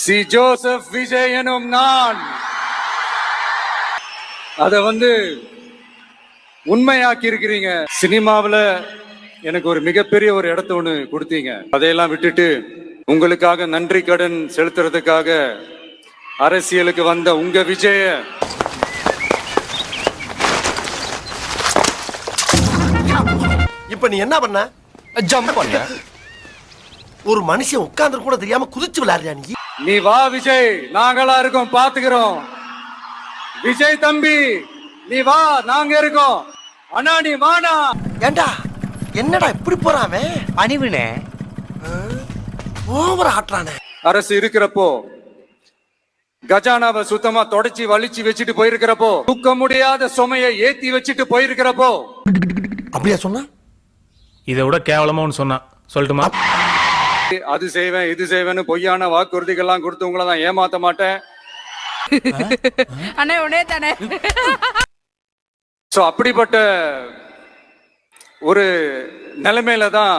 C Joseph Vijay எனும் நான் அத உண்மையாக்கி இருக்கிறீங்க. சினிமாவில் எனக்கு ஒரு மிகப்பெரிய ஒரு இடத்த ஒண்ணு கொடுத்தீங்க. அதையெல்லாம் விட்டுட்டு உங்களுக்காக நன்றி கடன் செலுத்துறதுக்காக அரசியலுக்கு வந்த உங்க விஜய இப்ப நீ என்ன பண்ண? ஜம்ப் பண்ண. ஒரு மனுஷன் உட்கார்ந்து கூட தெரியாம குதிச்சு விளையாடுறியா நீ? நீ வா விஜய், நாங்களா இருக்கோம், பாத்துக்கிறோம். விஜய் தம்பி நீ வா, நாங்க இருக்கோம். அண்ணா நீ வாடா. ஏண்டா என்னடா இப்படி போறாமே? பணிவுனே ஓவர ஆட்டுறானே. அரசு இருக்கிறப்போ கஜானாவை சுத்தமா தொடச்சி வலிச்சு வச்சுட்டு போயிருக்கிறப்போ, தூக்க முடியாத சுமையை ஏத்தி வச்சுட்டு போயிருக்கிறப்போ, அப்படியா சொன்னா? இதை விட கேவலமா ஒன்று சொன்னான், சொல்லட்டுமா? அது செய்வேன் இது செய்வேன்னு பொய்யான வாக்குறுதிகள்லாம் கொடுத்து உங்களை நான் ஏமாத்த மாட்டேன். அண்ணே உடனே தானே. சோ அப்படிப்பட்ட ஒரு நிலைமையில தான்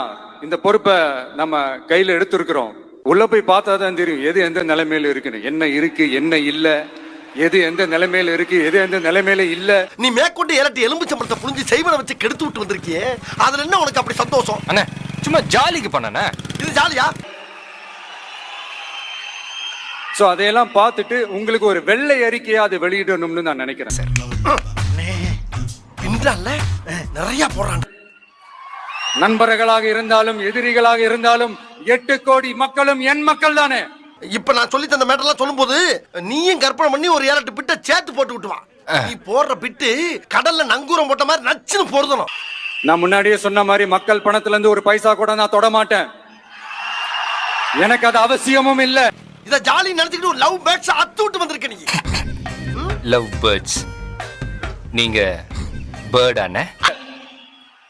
இந்த பொறுப்பை நம்ம கையில எடுத்திருக்கிறோம். உள்ள போய் பார்த்தா தான் தெரியும் எது எந்த நிலைமையில இருக்குன்னு, என்ன இருக்கு என்ன இல்ல, எது எந்த நிலைமையில இருக்கு எது எந்த நிலைமையில இல்ல. நீ மேற்கொண்டு ஏலட்டி எலும்பு சம்பளத்தை புரிஞ்சு செய்வனை வச்சு கெடுத்து விட்டு வந்திருக்கியே, அதுல என்ன உனக்கு அப்படி சந்தோஷம்? அண்ணே சும்மா ஜாலிக்கு பண்ணனே. இது ஜாலியா? சோ அதையெல்லாம் பார்த்துட்டு உங்களுக்கு ஒரு வெள்ளை அறிக்கையா அதை வெளியிடணும்னு நான் நினைக்கிறேன் சார். பின்றால நிறைய போறான். நண்பர்களாக இருந்தாலும் எதிரிகளாக இருந்தாலும் 8 கோடி மக்களும் என் மக்கள் தானே. இப்ப நான் சொல்லி தந்த மேட்டர்லாம் சொல்லும்போது நீயும் கற்பனை பண்ணி ஒரு 7-8 பிட்ட சேர்த்து போட்டு விட்டுவான். நீ போடுற பிட்டு கடல்ல நங்கூரம் போட்ட மாதிரி நச்சுன்னு போடுதணும். நான் முன்னாடியே சொன்ன மாதிரி மக்கள் பணத்துல இருந்து ஒரு பைசா கூட நான் தொட மாட்டேன். எனக்கு அது அவசியமும் இல்ல. இத ஜாலி நினைச்சுக்கிட்டு ஒரு லவ் பேர்ட்ஸ் அத்து விட்டு வந்திருக்க நீ. Love birds. நீங்க பேர்ட் அண்ணே.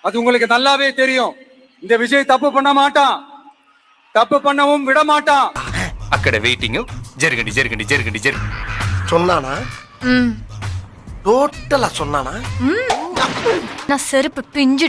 அது உங்களுக்கு நல்லாவே தெரியும். இந்த விஜய் தப்பு பண்ண மாட்டான், தப்பு பண்ணவும் விட மாட்டான். అక్కడ వెయిటింగ్ జరగండి జరగండి జరగండి జరగండి சொன்னானா? டோட்டலா சொன்னானா? நான் செருப்பு பிஞ்சு